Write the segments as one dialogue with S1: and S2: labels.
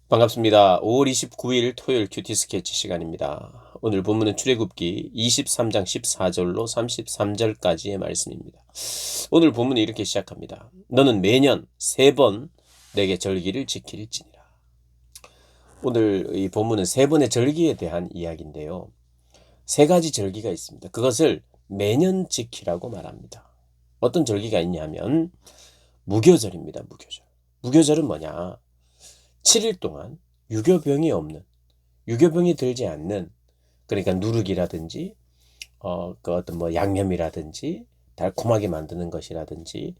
S1: 반갑습니다. 5월 29일 토요일 큐티 스케치 시간입니다. 오늘 본문은 출애굽기 23장 14절로 33절까지의 말씀입니다. 오늘 본문이 이렇게 시작합니다. 너는 매년 3번 내게 절기를 지킬지니라. 오늘 이 본문은 3번의 절기에 대한 이야기인데요. 3가지 절기가 있습니다. 그것을 매년 지키라고 말합니다. 어떤 절기가 있냐면 무교절입니다. 무교절. 무교절은 뭐냐? 7일 동안 유교병이 없는, 유교병이 들지 않는, 그러니까 누룩이라든지 그 어떤 뭐 양념이라든지 달콤하게 만드는 것이라든지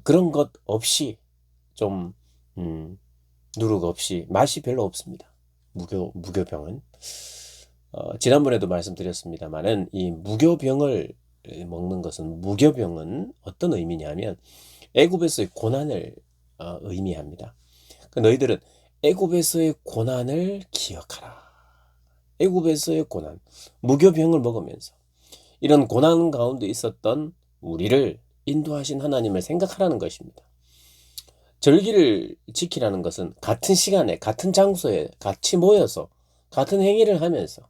S1: 그런 것 없이 좀 누룩 없이 맛이 별로 없습니다. 무교병은 지난번에도 말씀드렸습니다만은 이 무교병을 먹는 것은, 무교병은 어떤 의미냐면 애굽에서의 고난을 의미합니다. 너희들은 애굽에서의 고난을 기억하라. 애굽에서의 고난, 무교병을 먹으면서 이런 고난 가운데 있었던 우리를 인도하신 하나님을 생각하라는 것입니다. 절기를 지키라는 것은 같은 시간에 같은 장소에 같이 모여서 같은 행위를 하면서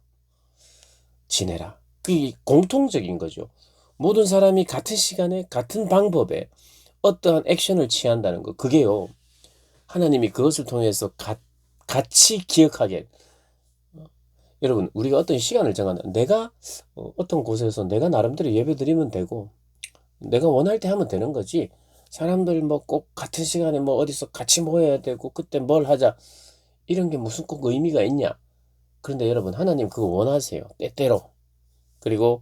S1: 지내라. 그게 공통적인 거죠. 모든 사람이 같은 시간에 같은 방법에 어떠한 액션을 취한다는 것, 그게요, 하나님이 그것을 통해서 같이 기억하게. 여러분, 우리가 어떤 시간을 정한다. 내가 어떤 곳에서 내가 나름대로 예배 드리면 되고, 내가 원할 때 하면 되는 거지. 사람들 뭐 꼭 같은 시간에 뭐 어디서 같이 모여야 되고, 그때 뭘 하자, 이런 게 무슨 꼭 의미가 있냐. 그런데 여러분, 하나님 그거 원하세요. 때때로. 그리고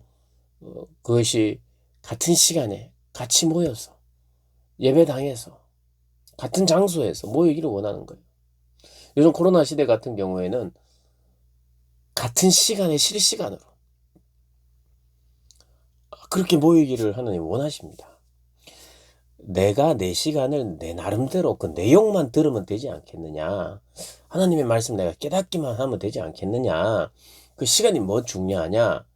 S1: 그것이 같은 시간에 같이 모여서 예배당에서 같은 장소에서 모이기를 원하는 거예요. 요즘 코로나 시대 같은 경우에는 같은 시간에 실시간으로 그렇게 모이기를 하나님 원하십니다. 내가 내 시간을 내 나름대로 그 내용만 들으면 되지 않겠느냐. 하나님의 말씀 내가 깨닫기만 하면 되지 않겠느냐. 그 시간이 뭐 중요하냐.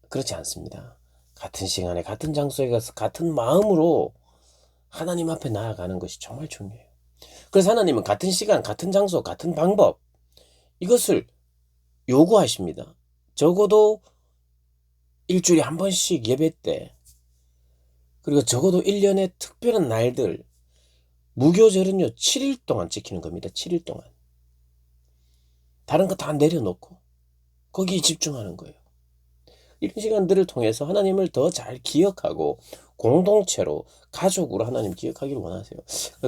S1: 그렇지 않습니다. 같은 시간에 같은 장소에 가서 같은 마음으로 하나님 앞에 나아가는 것이 정말 중요해요. 그래서 하나님은 같은 시간, 같은 장소, 같은 방법, 이것을 요구하십니다. 적어도 일주일에 한 번씩 예배 때, 그리고 적어도 1년에 특별한 날들, 무교절은요 7일 동안 지키는 겁니다. 7일 동안. 다른 거 다 내려놓고 거기에 집중하는 거예요. 이런 시간들을 통해서 하나님을 더 잘 기억하고 공동체로, 가족으로 하나님 기억하기를 원하세요.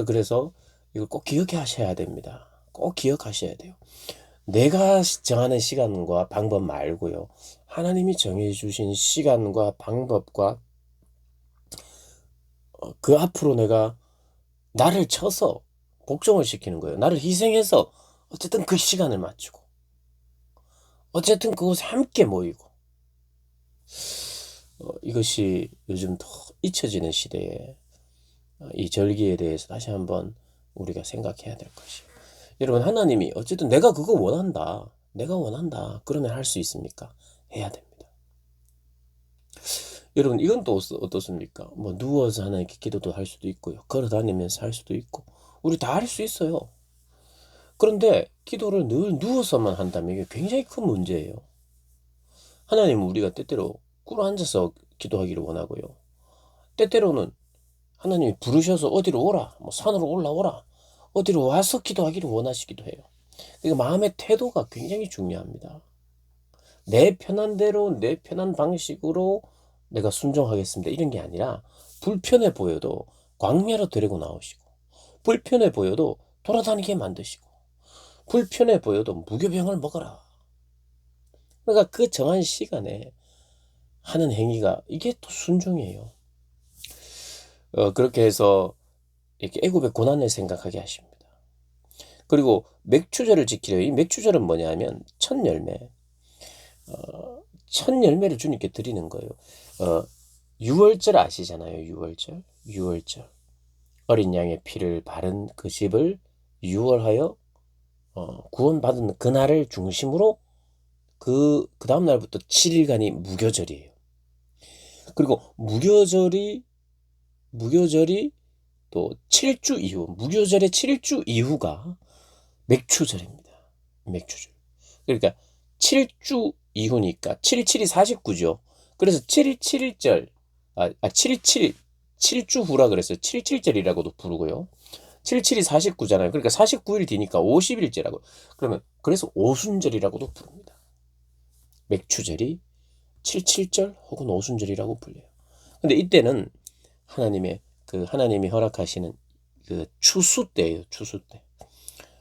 S1: 그래서 이걸 꼭 기억해 하셔야 됩니다. 꼭 기억하셔야 돼요. 내가 정하는 시간과 방법 말고요, 하나님이 정해주신 시간과 방법과 그 앞으로 내가 나를 쳐서 복종을 시키는 거예요. 나를 희생해서 어쨌든 그 시간을 맞추고 어쨌든 그곳에 함께 모이고, 이것이 요즘 더 잊혀지는 시대에 이 절기에 대해서 다시 한번 우리가 생각해야 될 것이에요. 여러분, 하나님이 어쨌든 내가 그거 원한다, 내가 원한다, 그러면 할 수 있습니까? 해야 됩니다. 여러분, 이건 또 어떻습니까? 뭐 누워서 하나님께 기도도 할 수도 있고요, 걸어 다니면서 할 수도 있고, 우리 다 할 수 있어요. 그런데 기도를 늘 누워서만 한다면 이게 굉장히 큰 문제예요. 하나님은 우리가 때때로 꿇어 앉아서 기도하기를 원하고요, 때때로는 하나님이 부르셔서 어디로 오라, 뭐 산으로 올라오라, 어디로 와서 기도하기를 원하시기도 해요. 그러니까 마음의 태도가 굉장히 중요합니다. 내 편한 대로, 내 편한 방식으로 내가 순종하겠습니다, 이런 게 아니라, 불편해 보여도 광야로 데리고 나오시고, 불편해 보여도 돌아다니게 만드시고, 불편해 보여도 무교병을 먹어라. 그러니까 그 정한 시간에 하는 행위가, 이게 또 순종이에요. 그렇게 해서 이렇게 애굽의 고난을 생각하게 하십니다. 그리고 맥추절을 지키려. 이 맥추절은 뭐냐면 첫 열매, 첫 열매를 주님께 드리는 거예요. 6월절 아시잖아요. 6월절. 어린 양의 피를 바른 그 집을 유월하여 구원받은 그날을 중심으로 그 다음 날부터 7일간이 무교절이에요. 그리고 무교절이 또 7주 이후, 무교절의 7주 이후가 맥추절입니다. 맥추절. 그러니까 7주 이후니까 7, 7이 49죠. 그래서 7.7절, 7, 7주 후라 그랬어요. 7.7절이라고도 부르고요. 7.7이 49잖아요. 그러니까 49일 뒤니까 50일째라고. 그러면 그래서 오순절이라고도 부릅니다. 맥추절이 7.7절 혹은 오순절이라고 불려요. 근데 이때는 하나님이 허락하시는 그 추수 때예요. 추수 때.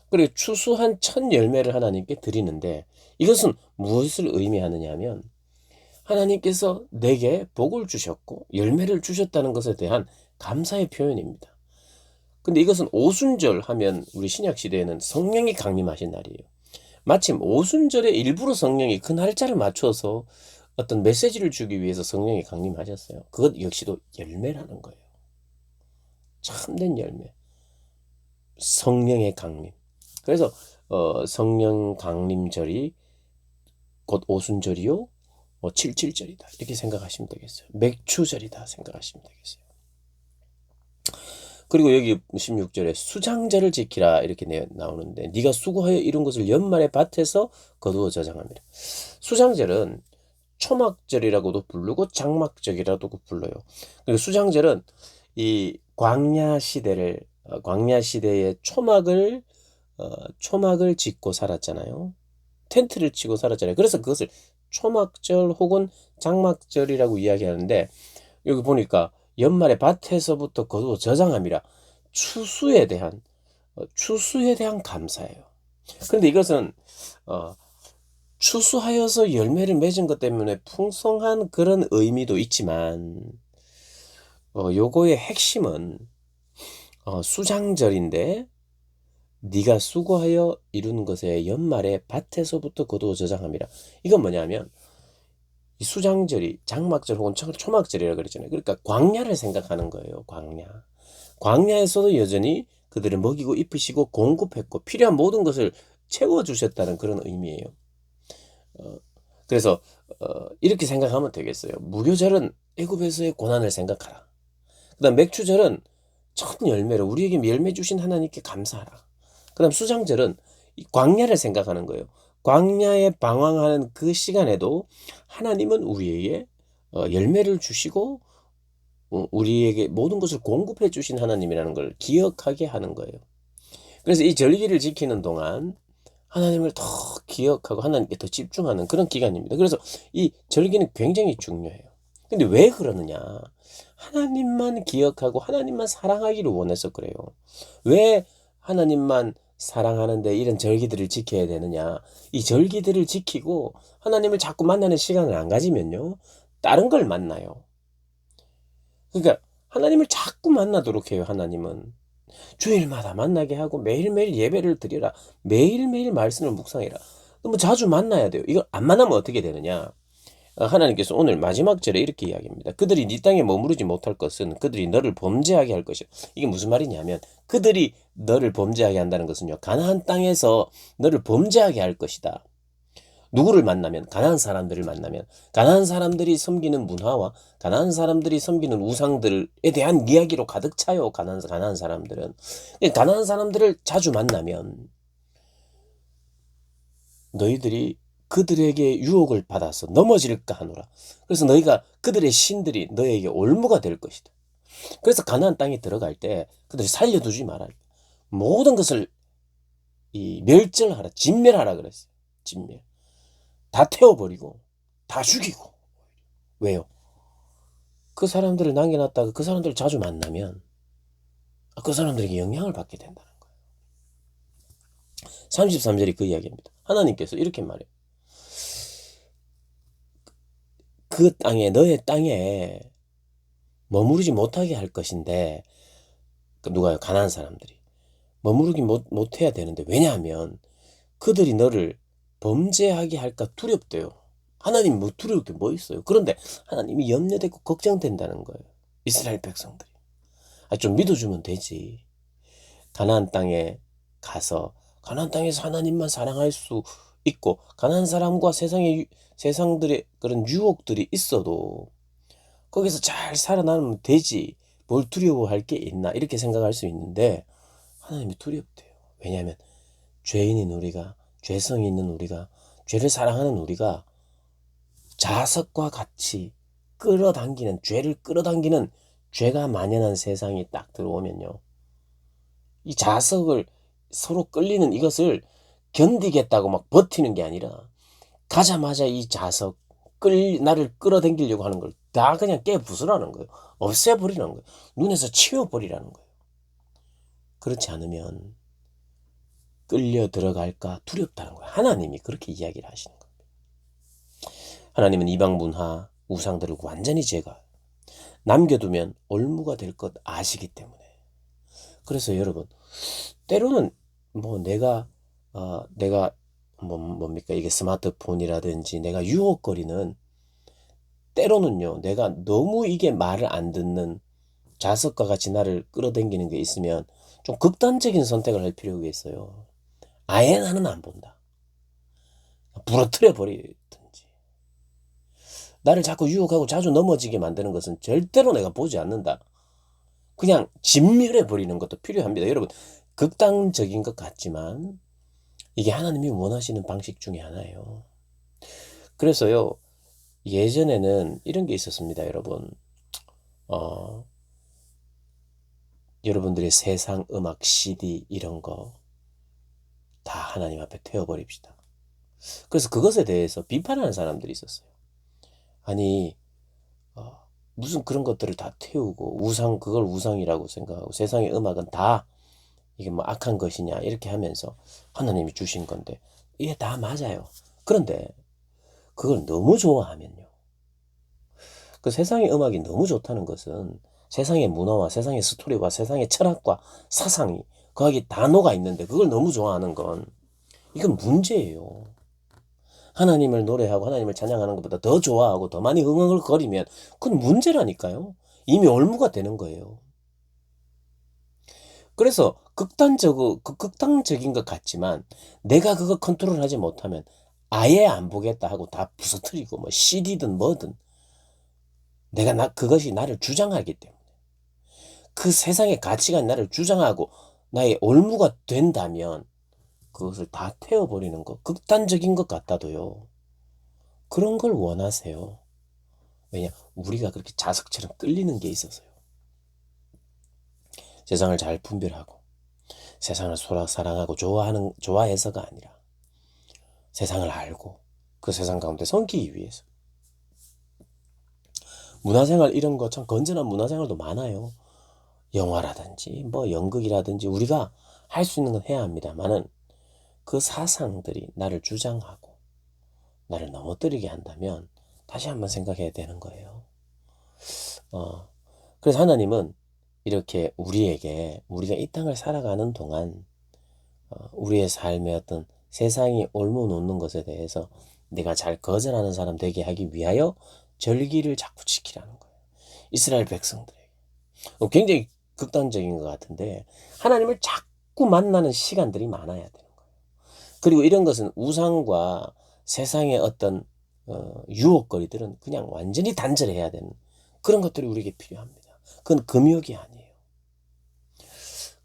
S1: 그리고 추수한 첫 열매를 하나님께 드리는데 이것은 무엇을 의미하느냐 하면 하나님께서 내게 복을 주셨고 열매를 주셨다는 것에 대한 감사의 표현입니다. 근데 이것은 오순절 하면 우리 신약 시대에는 성령이 강림하신 날이에요. 마침 오순절에 일부러 성령이 그 날짜를 맞춰서 어떤 메시지를 주기 위해서 성령이 강림하셨어요. 그것 역시도 열매라는 거예요. 참된 열매. 성령의 강림. 그래서 성령 강림절이 곧 오순절이요. 7.7절이다. 이렇게 생각하시면 되겠어요. 맥추절이다 생각하시면 되겠어요. 그리고 여기 16절에 수장절을 지키라 이렇게 나오는데 네가 수고하여 이룬 것을 연말에 밭에서 거두어 저장합니다. 수장절은 초막절이라고도 부르고 장막절이라고도 불러요. 그리고 수장절은 이 광야 시대에 초막을 짓고 살았잖아요. 텐트를 치고 살았잖아요. 그래서 그것을 초막절 혹은 장막절이라고 이야기하는데 여기 보니까 연말에 밭에서부터 거두어 저장함이라 추수에 대한 감사예요. 그런데 이것은 추수하여서 열매를 맺은 것 때문에 풍성한 그런 의미도 있지만 요거의 핵심은 수장절인데 네가 수고하여 이룬 것에 연말에 밭에서부터 거두어 저장함이라. 이건 뭐냐면 이 수장절이 장막절 혹은 초막절이라고 그랬잖아요. 그러니까 광야를 생각하는 거예요. 광야에서도 여전히 그들을 먹이고 입히시고 공급했고 필요한 모든 것을 채워주셨다는 그런 의미예요. 그래서 이렇게 생각하면 되겠어요. 무교절은 애굽에서의 고난을 생각하라. 그다음 맥추절은 첫 열매로 우리에게 열매 주신 하나님께 감사하라. 그다음 수장절은 이 광야를 생각하는 거예요. 광야에 방황하는 그 시간에도 하나님은 우리에게 열매를 주시고 우리에게 모든 것을 공급해 주신 하나님이라는 걸 기억하게 하는 거예요. 그래서 이 절기를 지키는 동안 하나님을 더 기억하고 하나님께 더 집중하는 그런 기간입니다. 그래서 이 절기는 굉장히 중요해요. 근데 왜 그러느냐? 하나님만 기억하고 하나님만 사랑하기를 원해서 그래요. 왜 하나님만 사랑하는데 이런 절기들을 지켜야 되느냐? 이 절기들을 지키고 하나님을 자꾸 만나는 시간을 안 가지면요. 다른 걸 만나요. 그러니까 하나님을 자꾸 만나도록 해요. 하나님은. 주일마다 만나게 하고 매일매일 예배를 드리라. 매일매일 말씀을 묵상해라. 너무 자주 만나야 돼요. 이거 안 만나면 어떻게 되느냐? 하나님께서 오늘 마지막 절에 이렇게 이야기합니다. 그들이 네 땅에 머무르지 못할 것은 그들이 너를 범죄하게 할 것이야. 이게 무슨 말이냐면 그들이 너를 범죄하게 한다는 것은요. 가나안 땅에서 너를 범죄하게 할 것이다. 누구를 만나면 가나안 사람들을 만나면 가나안 사람들이 섬기는 문화와 가나안 사람들이 섬기는 우상들에 대한 이야기로 가득 차요. 가나안 사람들은. 가나안 사람들을 자주 만나면 너희들이 그들에게 유혹을 받아서 넘어질까 하노라. 그래서 너희가 그들의 신들이 너에게 올무가 될 것이다. 그래서 가나안 땅에 들어갈 때 그들이 살려두지 말아야 돼. 모든 것을 멸절하라, 진멸하라 그랬어요. 진멸. 다 태워버리고 다 죽이고. 왜요? 그 사람들을 남겨놨다가 그 사람들을 자주 만나면 그 사람들에게 영향을 받게 된다는 거예요. 33절이 그 이야기입니다. 하나님께서 이렇게 말해요. 그 땅에 너의 땅에 머무르지 못하게 할 것인데 누가요? 가나안 사람들이 머무르기 못해야 되는데 왜냐하면 그들이 너를 범죄하게 할까 두렵대요. 하나님 뭐 두려울 게 뭐 있어요? 그런데 하나님이 염려되고 걱정된다는 거예요. 이스라엘 백성들이. 좀 믿어주면 되지. 가나안 땅에 가서 가나안 땅에서 하나님만 사랑할 수 있고 가나안 사람과 세상들의 그런 유혹들이 있어도 거기서 잘 살아남으면 되지. 뭘 두려워할 게 있나 이렇게 생각할 수 있는데 하나님이 두렵대요. 왜냐하면 죄인인 우리가, 죄성이 있는 우리가, 죄를 사랑하는 우리가 자석과 같이 죄를 끌어당기는 죄가 만연한 세상이 딱 들어오면요. 이 자석을 서로 끌리는 이것을 견디겠다고 막 버티는 게 아니라 가자마자 이 나를 끌어당기려고 하는 걸 다 그냥 깨부수라는 거예요. 없애버리라는 거예요. 눈에서 치워버리라는 거예요. 그렇지 않으면 끌려 들어갈까 두렵다는 거예요. 하나님이 그렇게 이야기를 하시는 겁니다. 하나님은 이방 문화, 우상들을 완전히 남겨두면 올무가 될 것 아시기 때문에. 그래서 여러분, 때로는 뭡니까? 이게 스마트폰이라든지 내가 유혹거리는, 때로는요, 내가 너무 이게 말을 안 듣는 자석과 같이 나를 끌어당기는 게 있으면 좀 극단적인 선택을 할 필요가 있어요. 아예 나는 안 본다. 부러뜨려 버리든지. 나를 자꾸 유혹하고 자주 넘어지게 만드는 것은 절대로 내가 보지 않는다. 그냥 진멸해 버리는 것도 필요합니다. 여러분, 극단적인 것 같지만 이게 하나님이 원하시는 방식 중에 하나예요. 그래서요, 예전에는 이런 게 있었습니다, 여러분. 여러분들의 세상 음악 CD 이런 거 다 하나님 앞에 태워버립시다. 그래서 그것에 대해서 비판하는 사람들이 있었어요. 아니, 무슨 그런 것들을 다 태우고 그걸 우상이라고 생각하고 세상의 음악은 다 이게 뭐 악한 것이냐 이렇게 하면서 하나님이 주신 건데 이게 다 맞아요. 그런데 그걸 너무 좋아하면요. 그 세상의 음악이 너무 좋다는 것은 세상의 문화와 세상의 스토리와 세상의 철학과 사상이 거기 다 녹아 있는데 그걸 너무 좋아하는 건 이건 문제예요. 하나님을 노래하고 하나님을 찬양하는 것보다 더 좋아하고 더 많이 흥얼거리면 그건 문제라니까요. 이미 올무가 되는 거예요. 그래서 극단적인 것 같지만 내가 그거 컨트롤하지 못하면 아예 안 보겠다 하고 다 부서뜨리고 뭐 CD든 뭐든 그것이 나를 주장하기 때문에 그 세상의 가치가 나를 주장하고 나의 올무가 된다면 그것을 다 태워버리는 거, 극단적인 것 같아도요. 그런 걸 원하세요. 왜냐? 우리가 그렇게 자석처럼 끌리는 게 있어서요. 세상을 잘 분별하고 세상을 사랑하고 좋아해서가 아니라 세상을 알고 그 세상 가운데 섬기기 위해서. 문화생활 이런 거 참 건전한 문화생활도 많아요. 영화라든지 뭐 연극이라든지 우리가 할 수 있는 건 해야 합니다만은 그 사상들이 나를 주장하고 나를 넘어뜨리게 한다면 다시 한번 생각해야 되는 거예요. 그래서 하나님은 이렇게 우리가 이 땅을 살아가는 동안 우리의 삶의 어떤 세상이 옮아놓는 것에 대해서 내가 잘 거절하는 사람 되게 하기 위하여 절기를 자꾸 지키라는 거예요. 이스라엘 백성들에게. 굉장히 극단적인 것 같은데 하나님을 자꾸 만나는 시간들이 많아야 되는 거예요. 그리고 이런 것은 우상과 세상의 어떤 유혹거리들은 그냥 완전히 단절해야 되는 그런 것들이 우리에게 필요합니다. 그건 금욕이 아니에요.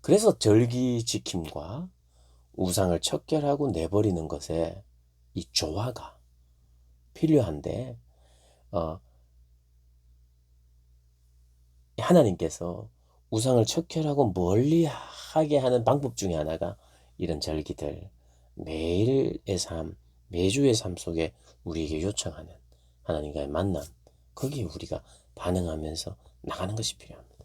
S1: 그래서 절기 지킴과 우상을 척결하고 내버리는 것에 이 조화가 필요한데 하나님께서 우상을 척결하고 멀리하게 하는 방법 중에 하나가 이런 절기들, 매일의 삶, 매주의 삶 속에 우리에게 요청하는 하나님과의 만남, 거기에 우리가 반응하면서 나가는 것이 필요합니다.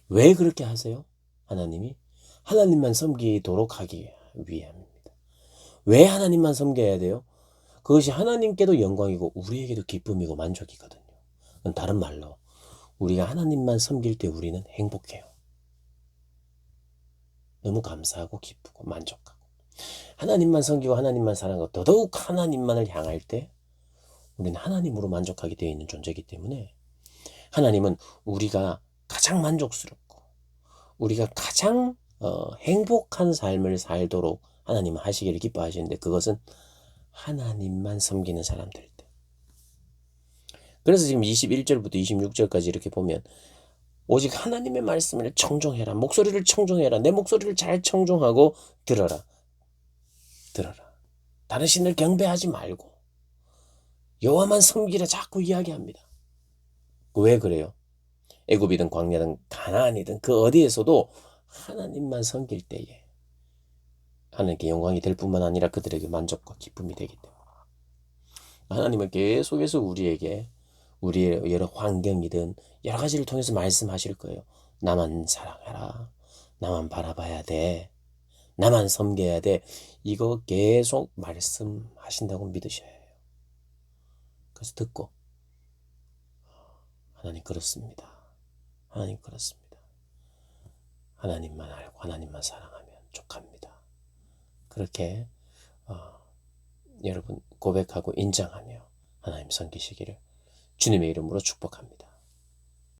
S1: 왜 그렇게 하세요? 하나님이 하나님만 섬기도록 하기 위함입니다. 왜 하나님만 섬겨야 돼요? 그것이 하나님께도 영광이고 우리에게도 기쁨이고 만족이거든요. 다른 말로 우리가 하나님만 섬길 때 우리는 행복해요. 너무 감사하고 기쁘고 만족하고 하나님만 섬기고 하나님만 사랑하고 더더욱 하나님만을 향할 때 우리는 하나님으로 만족하게 되어 있는 존재이기 때문에 하나님은 우리가 가장 만족스럽고 우리가 가장 행복한 삶을 살도록 하나님은 하시기를 기뻐하시는데 그것은 하나님만 섬기는 사람들 때. 그래서 지금 21절부터 26절까지 이렇게 보면 오직 하나님의 말씀을 청종해라. 목소리를 청종해라. 내 목소리를 잘 청종하고 들어라. 들어라. 다른 신을 경배하지 말고 여호와만 섬기라 자꾸 이야기합니다. 왜 그래요? 애굽이든 광야든 가나안이든 그 어디에서도 하나님만 섬길 때에 하나님께 영광이 될 뿐만 아니라 그들에게 만족과 기쁨이 되기 때문에 하나님은 계속해서 우리에게 우리의 여러 환경이든 여러 가지를 통해서 말씀하실 거예요. 나만 사랑하라. 나만 바라봐야 돼. 나만 섬겨야 돼. 이거 계속 말씀하신다고 믿으셔야 해요. 그래서 듣고 하나님 그렇습니다. 하나님 그렇습니다. 하나님만 알고 하나님만 사랑하면 족합니다. 그렇게 여러분 고백하고 인정하며 하나님 섬기시기를 주님의 이름으로 축복합니다.